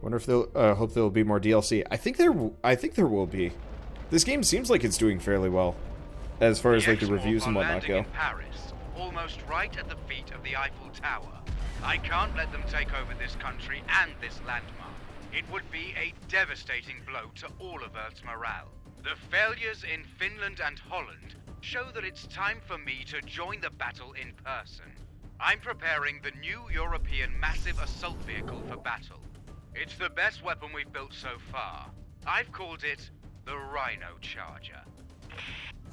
Wonder if they'll hope there will be more DLC. I think there will be. This game seems like it's doing fairly well, as far as like the reviews and whatnot go. In Paris, almost right at the feet of the Eiffel Tower. I can't let them take over this country and this landmark. It would be a devastating blow to all of Earth's morale. The failures in Finland and Holland show that it's time for me to join the battle in person. I'm preparing the new European massive assault vehicle for battle. It's the best weapon we've built so far. I've called it the Rhino Charger.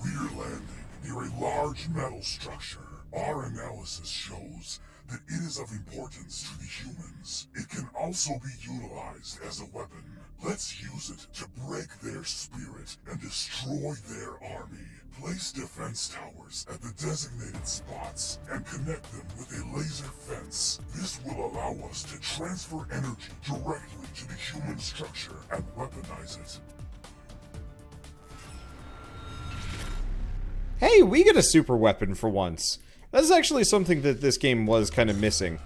We're landing near a large metal structure. Our analysis shows that it is of importance to the humans. It can also be utilized as a weapon. Let's use it to break their spirit and destroy their army. Place defense towers at the designated spots and connect them with a laser fence. This will allow us to transfer energy directly to the human structure and weaponize it. Hey, we get a super weapon for once. That's actually something that this game was kind of missing.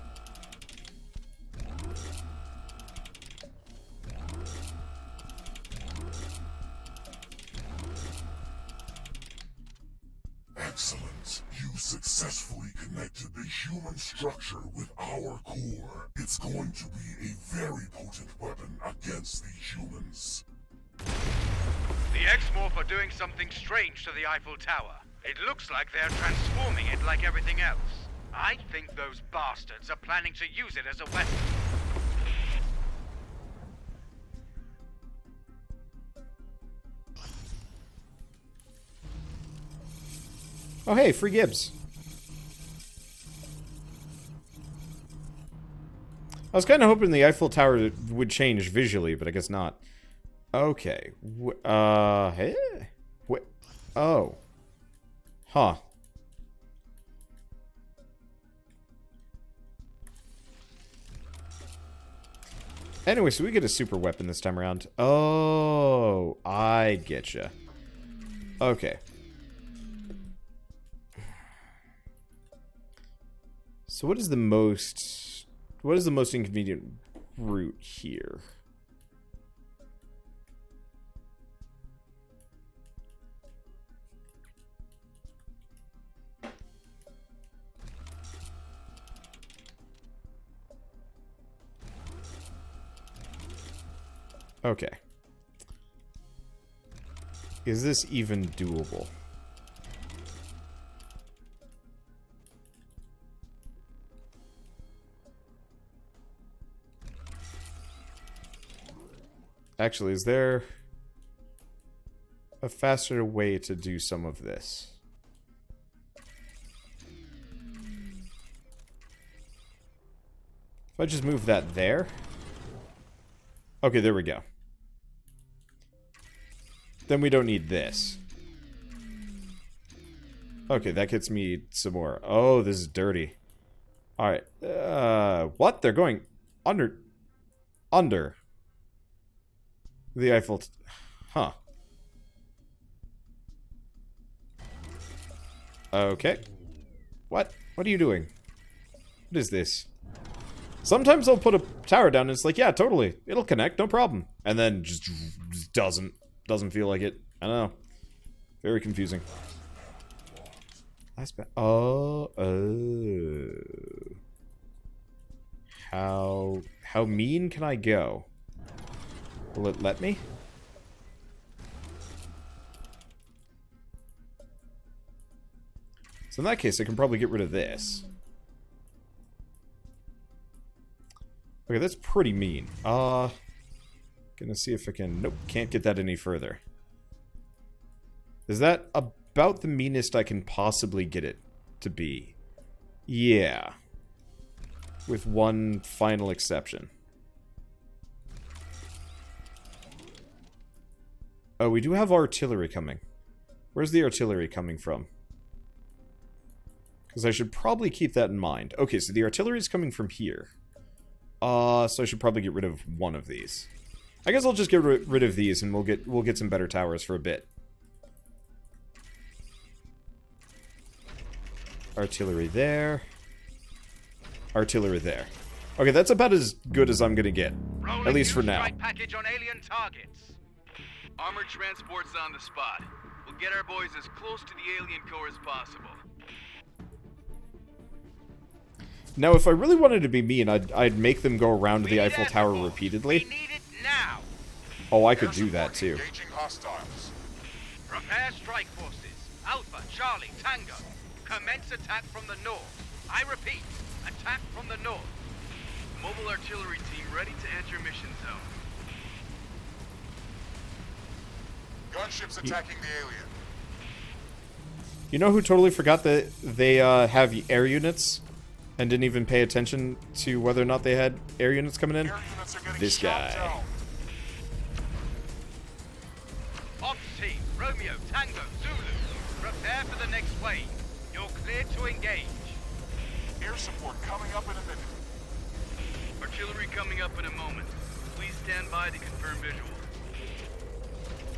Excellent. You successfully connected the human structure with our core. It's going to be a very potent weapon against the humans. The X-Morph are doing something strange to the Eiffel Tower. It looks like they're transforming it like everything else. I think those bastards are planning to use it as a weapon. Oh hey, free Gibbs. I was kind of hoping the Eiffel Tower would change visually, but I guess not. Okay. Hey? Oh. Huh. Anyway, so we get a super weapon this time around. Oh, I getcha. Okay. So what is the most inconvenient route here? Okay. Is this even doable? Actually, is there a faster way to do some of this? If I just move that there? Okay, there we go. Then we don't need this. Okay, that gets me some more. Oh, this is dirty. Alright. What? They're going under the Eiffel... Huh. Okay. What? What are you doing? What is this? Sometimes they'll put a tower down and it's like, yeah, totally. It'll connect, no problem. And then just doesn't. Doesn't feel like it. I don't know. Very confusing. Last bet. Oh. How mean can I go? Will it let me? So in that case, I can probably get rid of this. Okay, that's pretty mean. Gonna see if I can... Nope, can't get that any further. Is that about the meanest I can possibly get it to be? Yeah. With one final exception. Oh, we do have artillery coming. Where's the artillery coming from? Because I should probably keep that in mind. Okay, so the artillery is coming from here. So I should probably get rid of one of these. I guess I'll just get rid of these and we'll get some better towers for a bit. Artillery there. Artillery there. Okay, that's about as good as I'm gonna get. Rolling At least for new now. strike package on alien targets. Armored transport's on the spot. We'll get our boys as close to the alien core as possible. Now, if I really wanted to be mean, I'd make them go around the Eiffel Tower repeatedly. We need it now. Oh, I could do that too. Engaging hostiles. Prepare strike forces. Alpha, Charlie, Tango. Commence attack from the north. I repeat, attack from the north. Mobile artillery team ready to enter mission zone. Gunships attacking the alien. You know who totally forgot that they have air units and didn't even pay attention to whether or not they had air units coming in? Air units are getting This shot guy. down. Ops team, Romeo, Tango, Zulu. Prepare for the next wave. You're clear to engage. Air support coming up in a minute. Artillery coming up in a moment. Please stand by to confirm visual.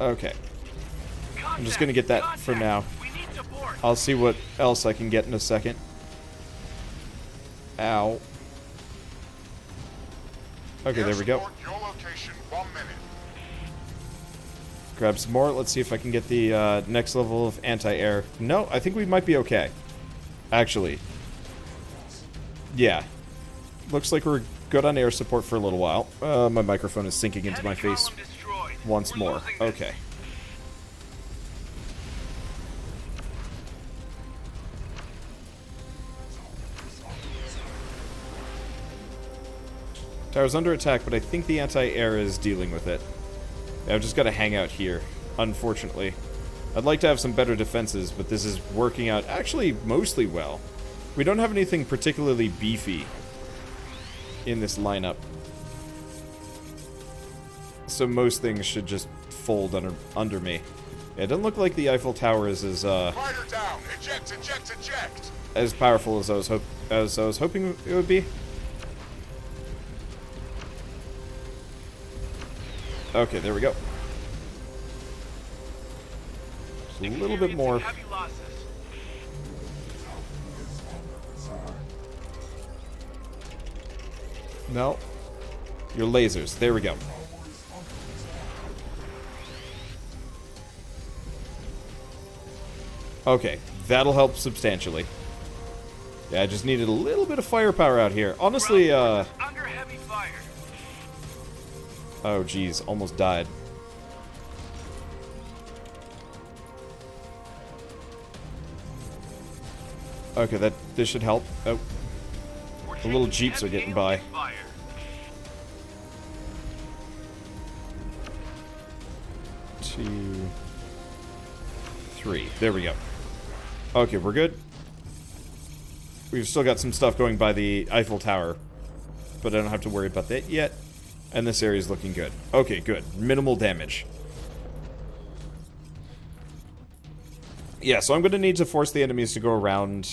Okay. I'm just gonna get that for now. We need support. I'll see what else I can get in a second. Ow. Okay, there we go. Support your location. 1 minute. Grab some more. Let's see if I can get the next level of anti-air. No, I think we might be okay. Actually. Yeah. Looks like we're good on air support for a little while. My microphone is sinking into my Heavy face column destroyed. once We're more. losing this. Okay. Tower's under attack, but I think the anti-air is dealing with it. Yeah, I've just got to hang out here, unfortunately. I'd like to have some better defenses, but this is working out actually mostly well. We don't have anything particularly beefy in this lineup. So most things should just fold under me. Yeah, it doesn't look like the Eiffel Tower is as Fighter down. Eject, eject, eject. as powerful as I was hoping it would be. Okay, there we go. Just a little bit more. Heavy losses. No. Your lasers. There we go. Okay, that'll help substantially. Yeah, I just needed a little bit of firepower out here. Honestly, Under heavy fire. oh geez, almost died. Okay, this should help. Oh, We're the little taking jeeps are heavy getting by. alien fire. 2, 3. There we go. Okay, we're good. We've still got some stuff going by the Eiffel Tower, but I don't have to worry about that yet. And this area is looking good. Okay, good. Minimal damage. Yeah, so I'm going to need to force the enemies to go around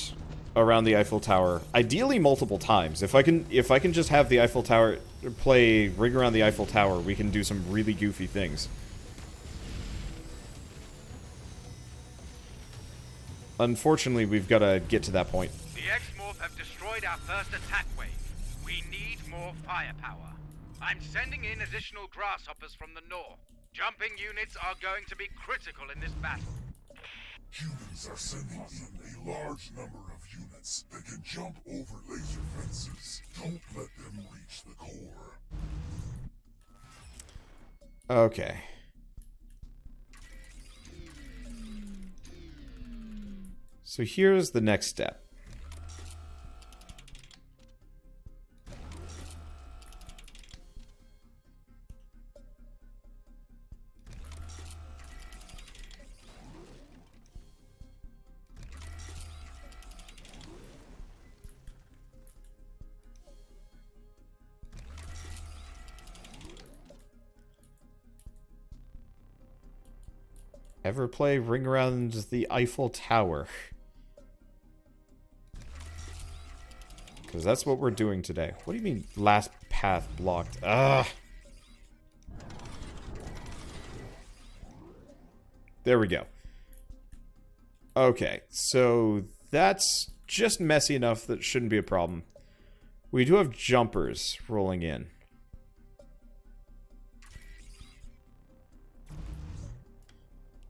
the Eiffel Tower, ideally multiple times. If I can just have the Eiffel Tower play ring around the Eiffel Tower, we can do some really goofy things. Unfortunately, we've got to get to that point. The X-Morph have destroyed our first attack wave. We need more firepower. I'm sending in additional grasshoppers from the north. Jumping units are going to be critical in this battle. Humans are sending in a large number of units that can jump over laser fences. Don't let them reach the core. Okay. So here's the next step. Ever play Ring Around the Eiffel Tower? Because that's what we're doing today. What do you mean, last path blocked? Ugh. There we go. Okay, so that's just messy enough that it shouldn't be a problem. We do have jumpers rolling in.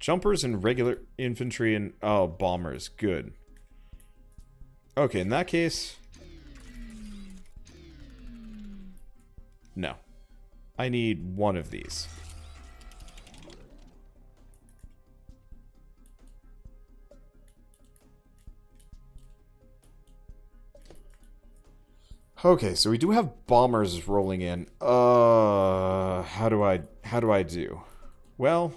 Jumpers and regular infantry and... Oh, bombers. Good. Okay, in that case... No. I need one of these. Okay, so we do have bombers rolling in. How do I do? Well,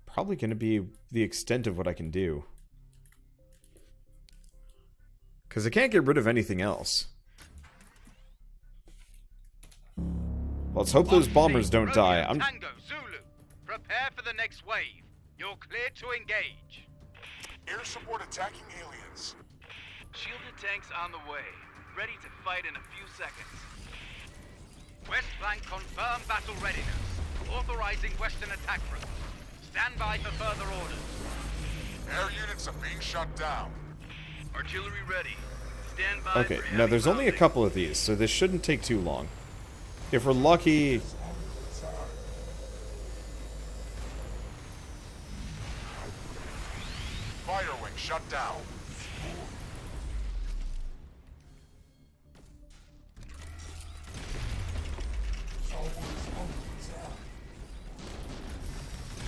probably going to be the extent of what I can do. Because I can't get rid of anything else. Let's hope those bombers don't die. Tango, Zulu. Prepare for the next wave. You're clear to engage. Air support attacking aliens. Shielded tanks on the way. Ready to fight in a few seconds. West flank confirm battle readiness. Authorizing western attack routes. Stand by for further orders. Air units are being shut down. Artillery ready. Stand by Okay, for now heavy there's only a pounding. couple of these, so this shouldn't take too long. If we're lucky... Fire wing shut down.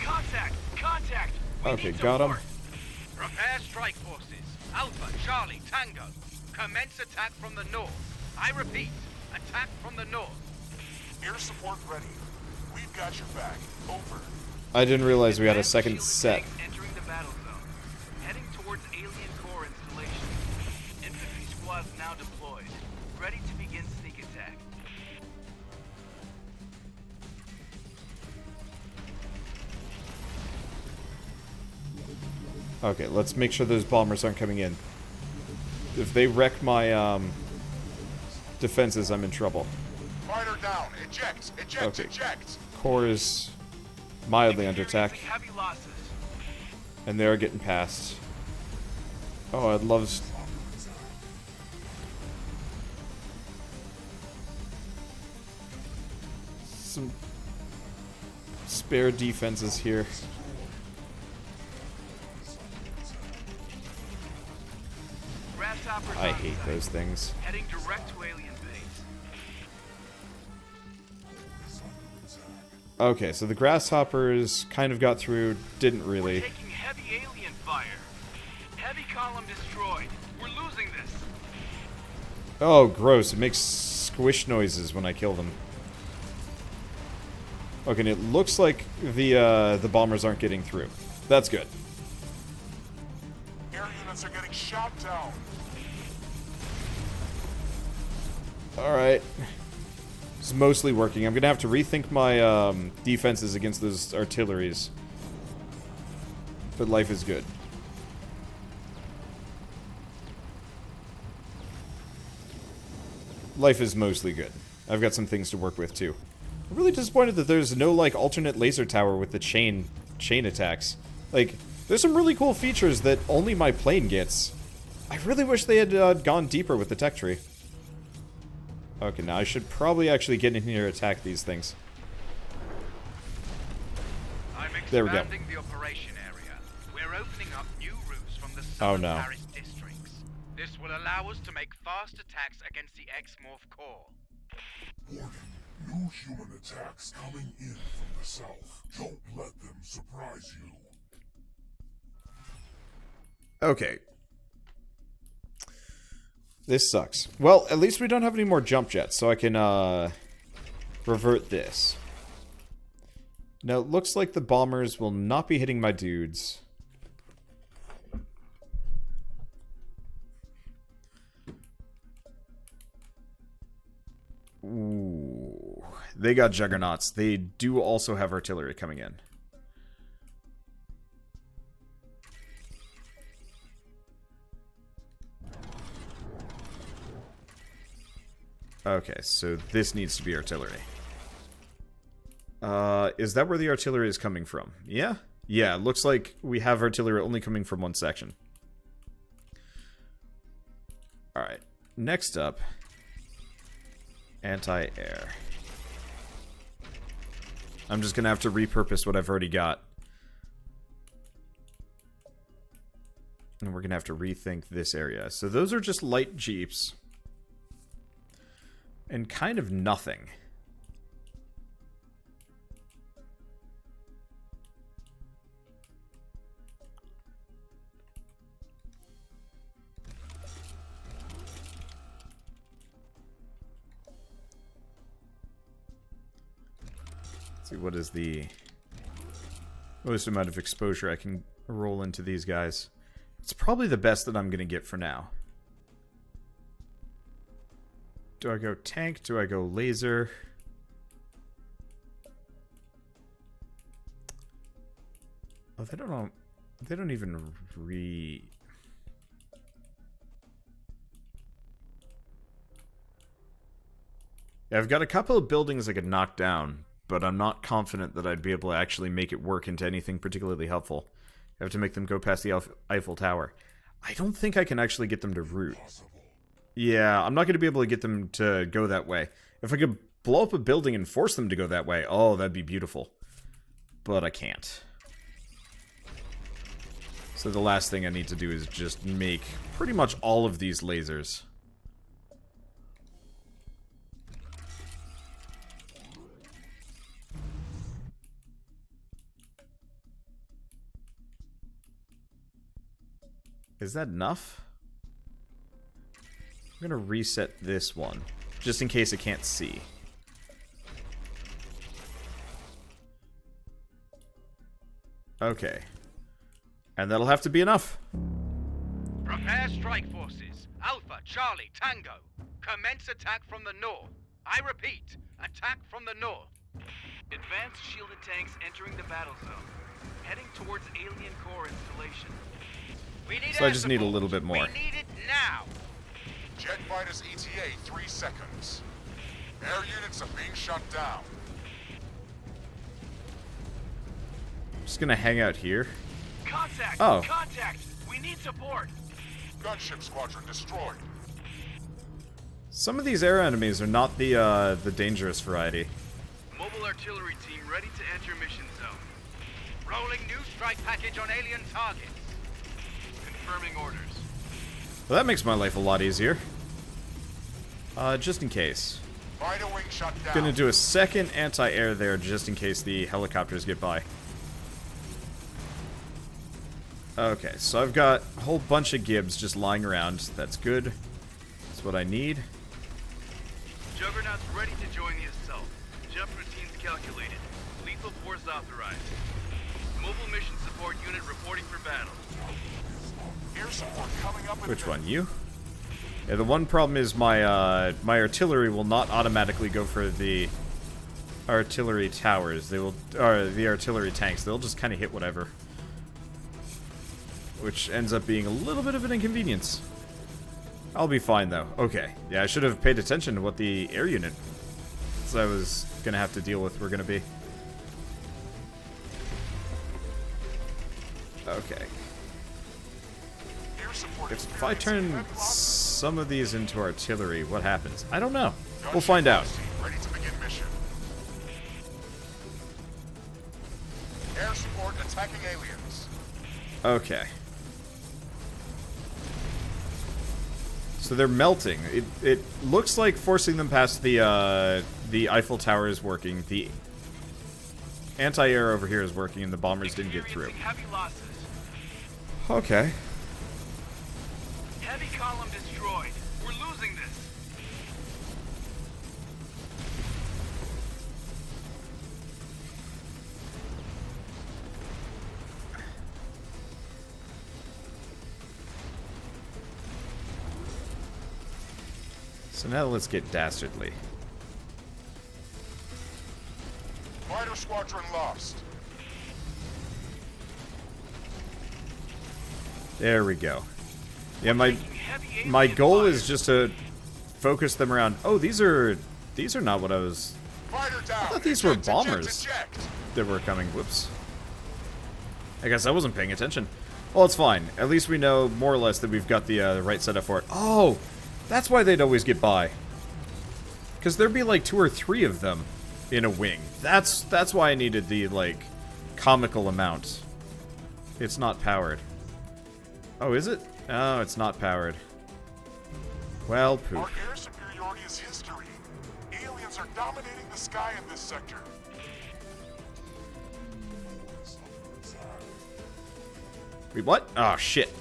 Contact! Contact! We Okay, need got him. support. Prepare strike forces. Alpha, Charlie, Tango. Commence attack from the north. I repeat, attack from the north. Air support ready. We've got your back. Over. I didn't realize we had a Advanced second shielded set. tanks entering the battle zone. Heading towards alien core installation. Infantry squads now deployed. Ready to begin sneak attack. Okay, let's make sure those bombers aren't coming in. If they wreck my defenses, I'm in trouble. Fighter down. Eject. Eject. Okay. Eject. Core is mildly under attack, Experiencing heavy losses. and they are getting past. Oh, I'd love... some spare defenses here. Grasshoppers I on hate site. those things. Heading direct to alien base. Okay, so the grasshoppers kind of got through, didn't really. Taking heavy alien fire. Heavy column destroyed. We're losing this. Oh, gross. It makes squish noises when I kill them. Okay, and it looks like the bombers aren't getting through. That's good. Air units are getting shot down. Alright. It's mostly working. I'm gonna have to rethink my defenses against those artilleries. But life is good. Life is mostly good. I've got some things to work with too. I'm really disappointed that there's no like alternate laser tower with the chain attacks. Like, there's some really cool features that only my plane gets. I really wish they had gone deeper with the tech tree. Okay, now I should probably actually get in here and attack these things. I'm There we go. expanding the operation area. We're opening up new routes from the Oh, southern no. Paris districts. This will allow us to make fast attacks against the X-Morph core. Warning. New human attacks coming in from the south. Don't let them surprise you. Okay. This sucks. Well, at least we don't have any more jump jets, so I can, revert this. Now, it looks like the bombers will not be hitting my dudes. Ooh. They got juggernauts. They do also have artillery coming in. Okay, so this needs to be artillery. Is that where the artillery is coming from? Yeah? Yeah, it looks like we have artillery only coming from one section. Alright, next up, anti-air. I'm just gonna have to repurpose what I've already got. And we're gonna have to rethink this area. So those are just light jeeps. And kind of nothing. Let's see, what is the most amount of exposure I can roll into these guys? It's probably the best that I'm going to get for now. Do I go tank? Do I go laser? Oh, they don't know. They don't even Yeah, I've got a couple of buildings I could knock down, but I'm not confident that I'd be able to actually make it work into anything particularly helpful. I have to make them go past the Eiffel Tower. I don't think I can actually get them to route. Yeah, I'm not going to be able to get them to go that way. If I could blow up a building and force them to go that way, oh, that'd be beautiful. But I can't. So the last thing I need to do is just make pretty much all of these lasers. Is that enough? I'm gonna reset this one, just in case I can't see. Okay. And that'll have to be enough. Prepare strike forces. Alpha, Charlie, Tango. Commence attack from the north. I repeat, attack from the north. Advanced shielded tanks entering the battle zone. Heading towards alien core installation. We need So I just need a little bit more. We need it now. Jet fighters ETA 3 seconds. Air units are being shut down. I'm just gonna hang out here. Contact! Oh. Contact! We need support! Gunship squadron destroyed. Some of these air enemies are not the dangerous variety. Mobile artillery team ready to enter mission zone. Rolling new strike package on alien targets. Confirming orders. Well, that makes my life a lot easier. Just in case. Fighter wing shut down. Gonna do a second anti-air there just in case the helicopters get by. Okay, so I've got a whole bunch of Gibbs just lying around. That's good. That's what I need. Juggernaut's ready to join the assault. Jump routines calculated. Lethal force authorized. Mobile mission support unit reporting for battle. Air support coming up in Which a minute. one? You? Yeah, the one problem is my my artillery will not automatically go for the artillery towers. They will, or the artillery tanks. They'll just kind of hit whatever. Which ends up being a little bit of an inconvenience. I'll be fine, though. Okay. Yeah, I should have paid attention to what the air unit I was going to have to deal with were going to be. Okay. Air support If I experiencing turn red block. some of these into artillery, what happens? I don't know. We'll Gunship find out. team ready to begin mission. Air support attacking aliens. Okay. So they're melting. It looks like forcing them past the Eiffel Tower is working. The anti-air over here is working, and the bombers didn't get through. Experiencing heavy losses. Okay. Heavy column destroyed. We're losing this. So now let's get dastardly. Fighter squadron lost. There we go. Yeah, my Taking heavy my alien goal fire. is just to focus them around. Oh, these are not what I was. Fighter down. I thought these were Eject, bombers eject. that were coming. Whoops. I guess I wasn't paying attention. Well, it's fine. At least we know, more or less, that we've got the right setup for it. Oh! That's why they'd always get by. Because there'd be like 2 or 3 of them in a wing. That's why I needed the, like, comical amount. It's not powered. Oh, is it? Oh, it's not powered. Well, Our poof. air superiority is history. Aliens are dominating the sky in this sector. Wait, what? Oh, shit.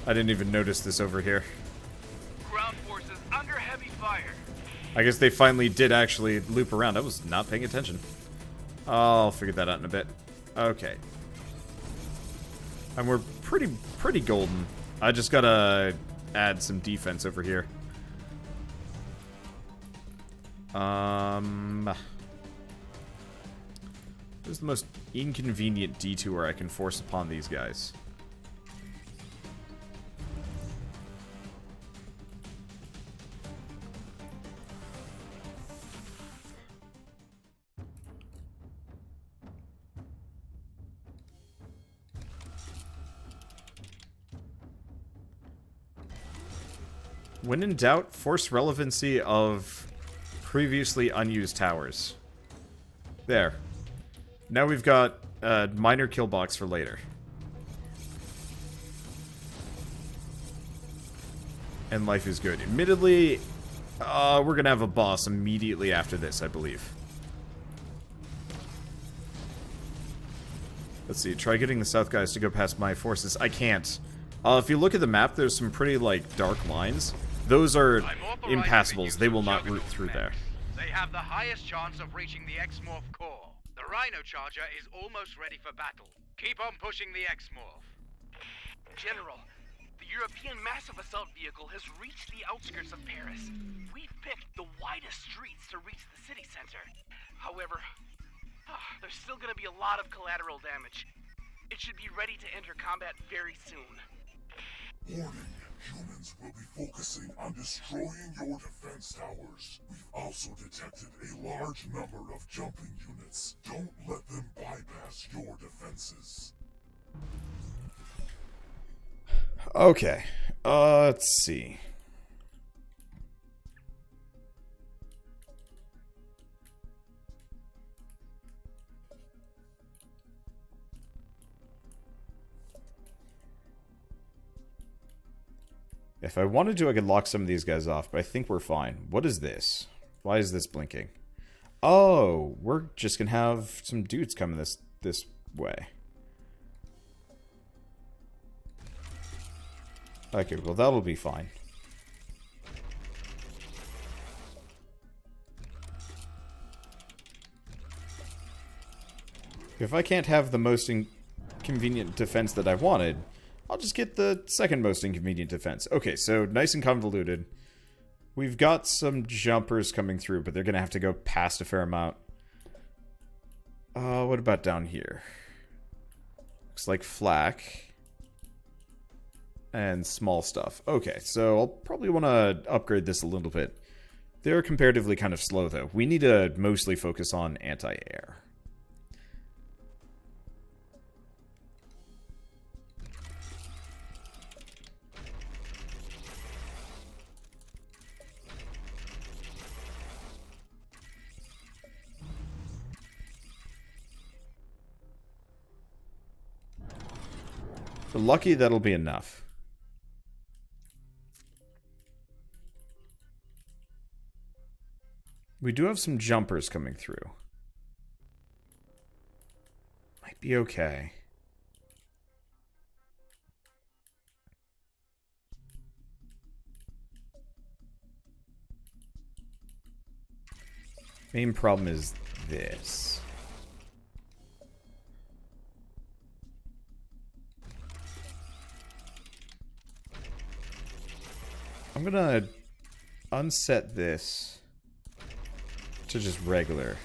I didn't even notice this over here. Ground forces under heavy fire. I guess they finally did actually loop around. I was not paying attention. I'll figure that out in a bit. Okay. And we're pretty golden. I just gotta add some defense over here. This is the most inconvenient detour I can force upon these guys. When in doubt, force relevancy of previously unused towers. There. Now we've got a minor kill box for later. And life is good. Admittedly, we're gonna have a boss immediately after this, I believe. Let's see, try getting the south guys to go past my forces. I can't. If you look at the map, there's some pretty, like, dark lines. Those are impassables. They will not route through there. They have the highest chance of reaching the X-Morph core. The Rhino Charger is almost ready for battle. Keep on pushing the X-Morph. General, the European massive assault vehicle has reached the outskirts of Paris. We've picked the widest streets to reach the city center. However, there's still gonna be a lot of collateral damage. It should be ready to enter combat very soon. Warning, humans will be focusing on destroying your defense towers. We've also detected a large number of jumping units. Don't let them bypass your defenses. Okay. Let's see. If I wanted to, I could lock some of these guys off, but I think we're fine. What is this? Why is this blinking? Oh, we're just gonna have some dudes coming this way. Okay, well that'll be fine. If I can't have the most inconvenient defense that I wanted, I'll just get the second most inconvenient defense. Okay, so nice and convoluted. We've got some jumpers coming through, but they're going to have to go past a fair amount. What about down here? Looks like flak. And small stuff. Okay, so I'll probably want to upgrade this a little bit. They're comparatively kind of slow, though. We need to mostly focus on anti-air. If we're lucky, that'll be enough. We do have some jumpers coming through. Might be okay. Main problem is this. I'm gonna unset this to just regular.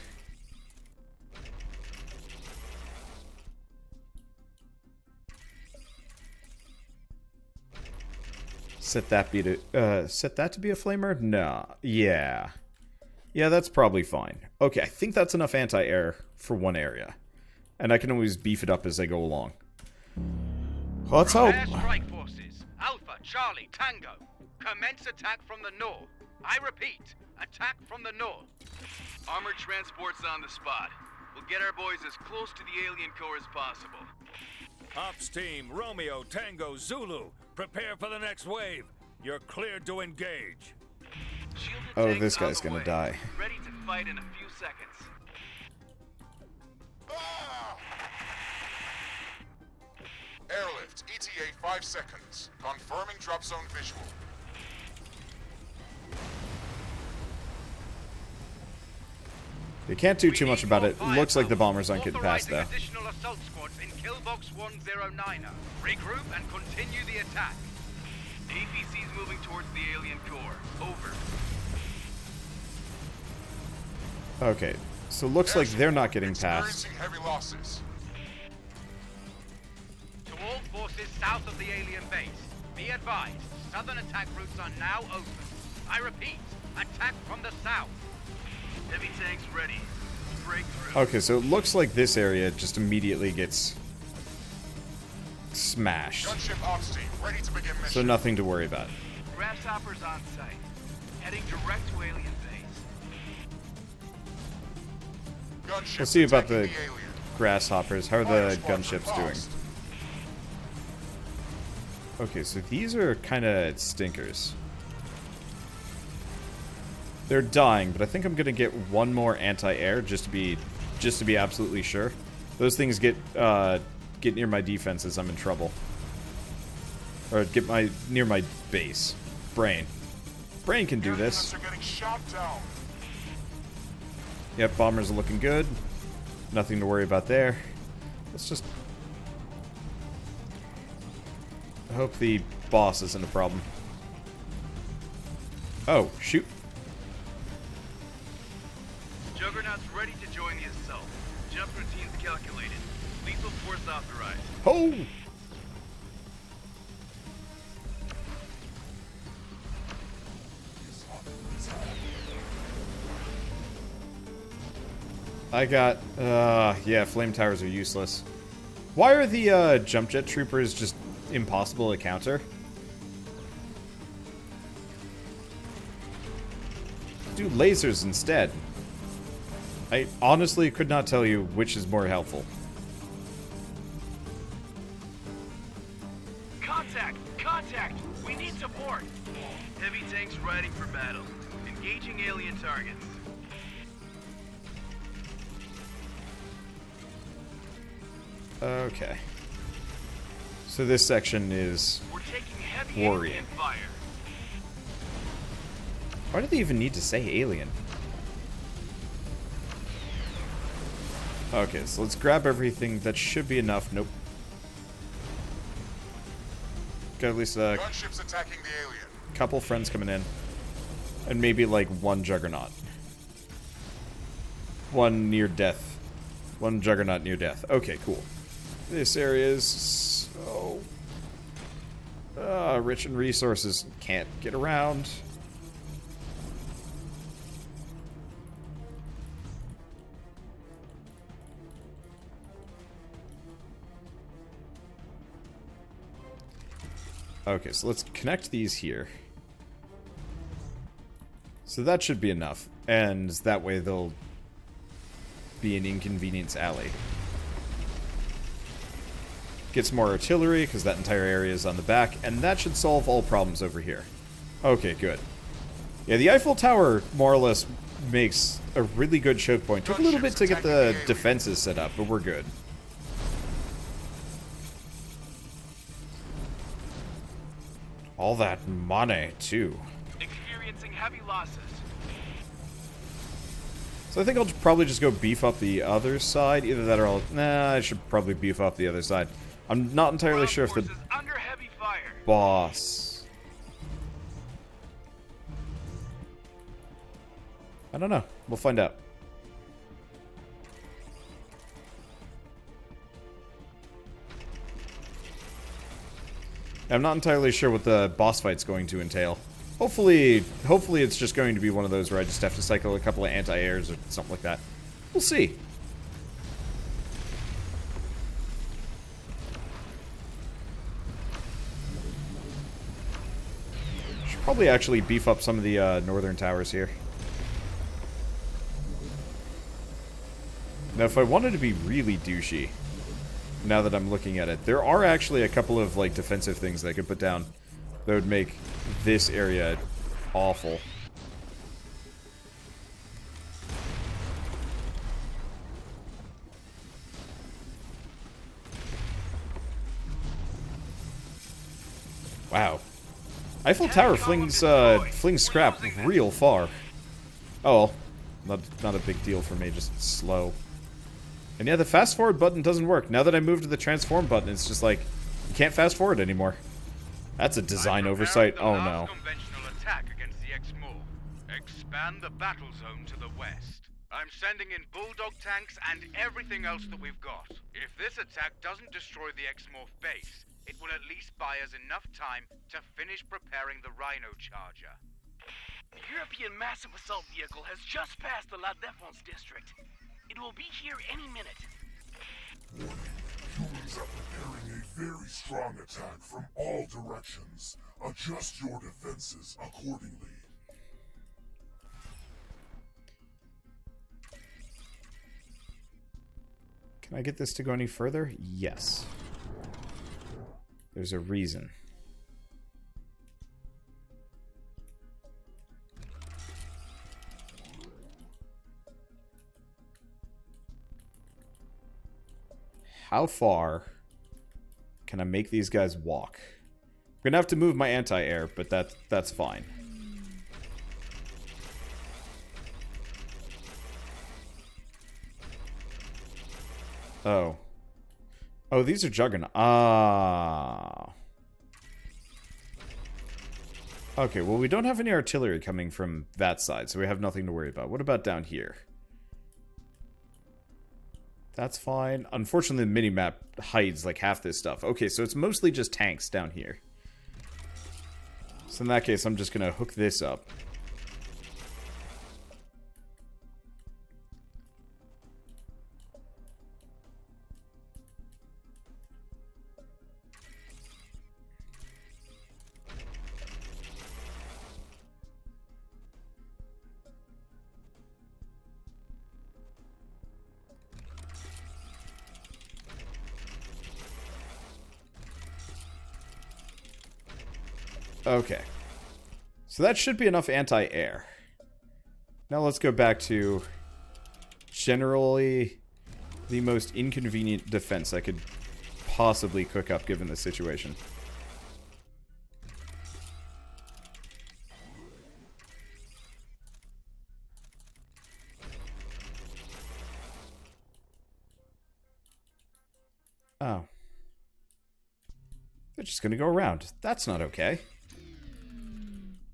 Set that to be a flamer? No. Yeah. Yeah, that's probably fine. Okay, I think that's enough anti-air for one area. And I can always beef it up as I go along. Well, let's hope. Prepare strike forces. Alpha, Charlie, Tango. Commence attack from the north. I repeat, attack from the north. Armored transport's on the spot. We'll get our boys as close to the alien core as possible. Ops team, Romeo, Tango, Zulu. Prepare for the next wave. You're cleared to engage. Shielded Oh, tanks this on guy's the gonna way. die. Ready to fight in a few seconds. Airlift, ETA 5 seconds. Confirming drop zone visual. You can't do too much about it. Looks like the bombers aren't getting past Authorizing though. additional assault squads in Killbox 109er. Regroup and continue the attack. APC's moving towards the alien core. Over. Okay, so looks like they're not getting past. Experiencing heavy losses. To all forces south of the alien base, be advised, southern attack routes are now open. I repeat, attack from the south. Heavy tanks ready. Breakthrough. Okay, so it looks like this area just immediately gets smashed. Gunship ops team, ready to begin mission. So nothing to worry about. Grasshoppers on site. Heading direct to alien base. Gunship We'll see about attacking the alien. grasshoppers. How are Fire the squadron gunships doing? lost. Okay, so these are kind of stinkers. They're dying, but I think I'm gonna get one more anti-air just to be absolutely sure. Those things get near my defenses, I'm in trouble. Or get near my base. Brain can do Your this. units are getting shot down. Yep, bombers are looking good. Nothing to worry about there. Let's just I hope the boss isn't a problem. Oh, shoot. Juggernaut's ready to join the assault. Jump routines calculated. Lethal force authorized. Oh! I got, yeah, flame towers are useless. Why are the, jump jet troopers just impossible to counter? Do lasers instead. I honestly could not tell you which is more helpful. Contact! Contact! We need support! Heavy tanks riding for battle. Engaging alien targets. Okay. So this section is We're taking heavy worrying. alien fire. Why do they even need to say alien? Okay, so let's grab everything. That should be enough. Nope. Got at least a Gunships attacking the alien. couple friends coming in. And maybe like one juggernaut. One near death. One juggernaut near death. Okay, cool. This area is so rich in resources. Can't get around. Okay, so let's connect these here. So that should be enough. And that way they'll be an inconvenience alley. Get some more artillery, because that entire area is on the back. And that should solve all problems over here. Okay, good. Yeah, the Eiffel Tower more or less makes a really good choke point. Took a little bit to get the defenses set up, but we're good. All that money, too. Experiencing heavy losses. So I think I'll probably just go beef up the other side. Either that or I'll... Nah, I should probably beef up the other side. I'm not entirely Ground sure if the forces under heavy fire. boss... I don't know. We'll find out. I'm not entirely sure what the boss fight's going to entail. Hopefully it's just going to be one of those where I just have to cycle a couple of anti-airs or something like that. We'll see. Should probably actually beef up some of the northern towers here. Now, if I wanted to be really douchey, now that I'm looking at it, there are actually a couple of, like, defensive things that I could put down that would make this area awful. Wow. Eiffel Tower flings scrap real far. Oh well. Not a big deal for me, just slow. And yeah, the fast forward button doesn't work. Now that I moved to the transform button, it's just like, you can't fast forward anymore. That's a design oversight. Oh no. Conventional attack against the X-Morph. Expand the battle zone to the west. I'm sending in bulldog tanks and everything else that we've got. If this attack doesn't destroy the X-Morph base, it will at least buy us enough time to finish preparing the Rhino Charger. The European massive assault vehicle has just passed the La Défense district. It will be here any minute. Humans are preparing a very strong attack from all directions. Adjust your defenses accordingly. Can I get this to go any further? Yes. There's a reason. How far can I make these guys walk? I'm gonna have to move my anti-air, but that's fine. Oh. Oh, these are Juggernaut. Ah. Okay, well, we don't have any artillery coming from that side, so we have nothing to worry about. What about down here? That's fine. Unfortunately, the minimap hides like half this stuff. Okay, so it's mostly just tanks down here. So in that case, I'm just gonna hook this up. Okay. So that should be enough anti-air. Now let's go back to generally the most inconvenient defense I could possibly cook up given the situation. Oh. They're just gonna go around. That's not okay.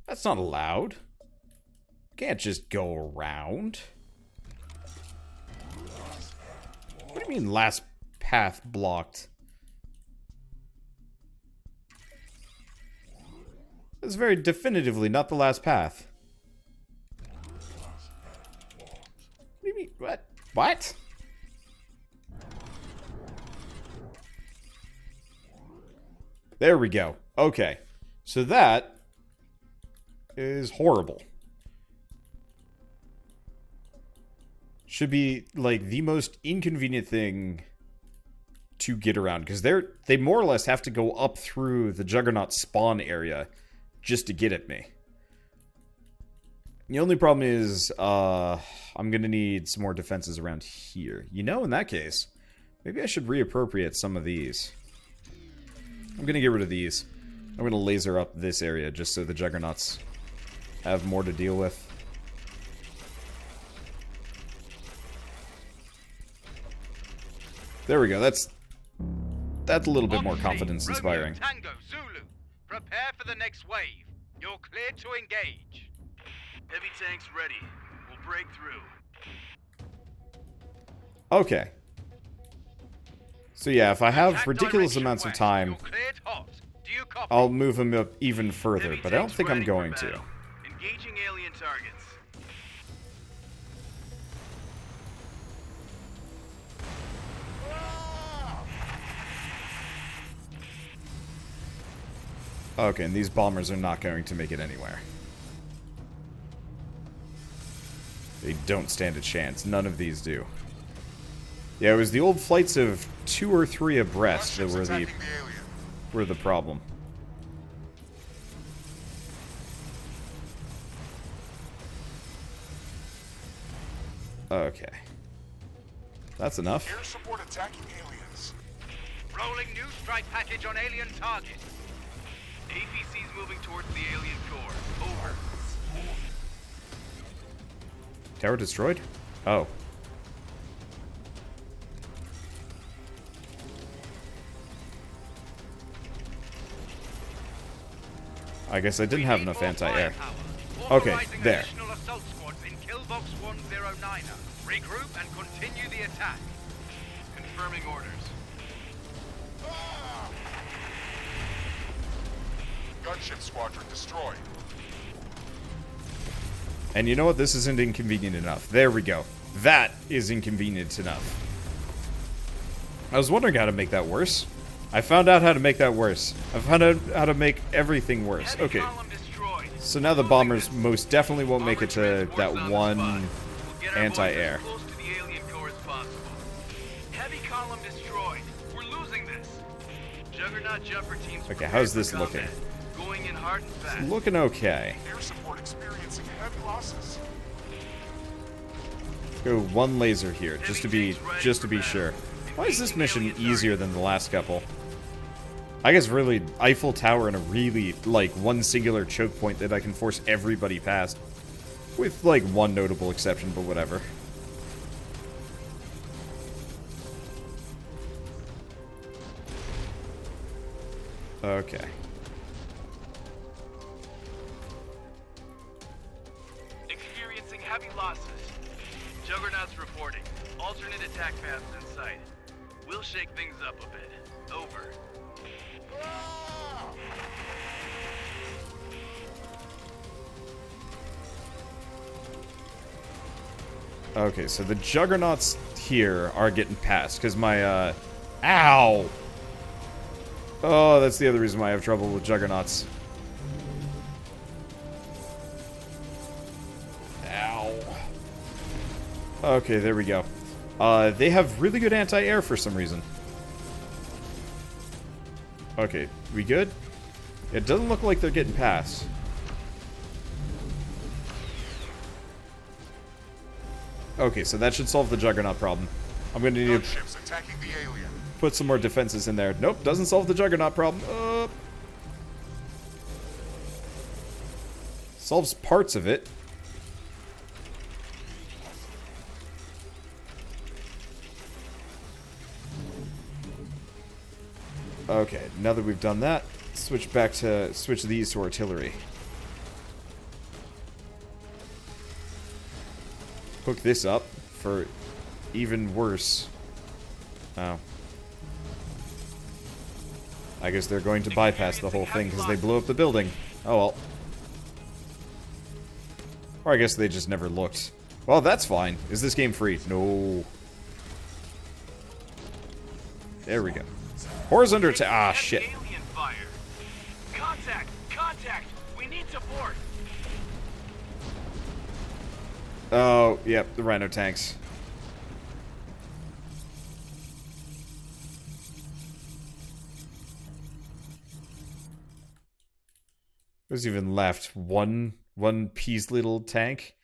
That's not allowed. Can't just go around. What do you mean last path blocked? That's very definitively not the last path. What do you mean? What? What? There we go. Okay. So that is horrible. Should be like the most inconvenient thing to get around, because they more or less have to go up through the Juggernaut spawn area just to get at me. The only problem is I'm gonna need some more defenses around here. You know, in that case, maybe I should reappropriate some of these. I'm gonna get rid of these. I'm gonna laser up this area just so the Juggernauts have more to deal with. There we go. That's a little bit more confidence inspiring. Tango, Zulu, prepare for the next wave. You're cleared to engage. Heavy tanks ready. We'll break through. Okay. So yeah, if I have ridiculous amounts of time... You're cleared hot. Do you copy? I'll move him up even further, but I don't think I'm going to. Engaging alien targets. Okay, and these bombers are not going to make it anywhere. They don't stand a chance. None of these do. Yeah, it was the old flights of 2 or 3 abreast that were the problem. Okay. That's enough. Air support attacking aliens. Rolling new strike package on alien target. APC's moving towards the alien core. Over. Tower destroyed? Oh. I guess I didn't have enough anti-air. Okay, there. Additional assault squads in Killbox 109er. Regroup and continue the attack. Confirming orders. Gunship squadron destroyed. And you know what? This isn't inconvenient enough. There we go. That is inconvenient enough. I was wondering how to make that worse. I found out how to make that worse. I found out how to make everything worse. Okay. So now the bombers most definitely won't make it to that one anti-air. Heavy column destroyed. We're losing this. Juggernaut jumper teams. Okay, how's this looking? Going in hard and fast. Looking okay. Air support experiencing heavy losses. Go one laser here, just to be sure. Why is this mission easier than the last couple? I guess really Eiffel Tower and a really like one singular choke point that I can force everybody past. With like one notable exception, but whatever. Okay. Experiencing heavy losses. Juggernaut's reporting. Alternate attack paths in sight. We'll shake things up a bit. Over. Okay, so the Juggernauts here are getting past, because my, Ow! Oh, that's the other reason why I have trouble with Juggernauts. Ow. Okay, there we go. They have really good anti-air for some reason. Okay, we good? It doesn't look like they're getting past. Okay, so that should solve the Juggernaut problem. I'm gonna need to Attacking the alien. put some more defenses in there. Nope, doesn't solve the Juggernaut problem. Solves parts of it. Okay, now that we've done that, switch these to artillery. Hook this up for even worse. Oh. I guess they're going to bypass the whole thing because they blew up the building. Oh well. Or I guess they just never looked. Well, that's fine. Is this game free? No. There we go. Horizontal attack. Ah, shit. Alien fire. Contact! Contact! We need support! Oh, yep, the Rhino tanks. There's even left one piece little tank.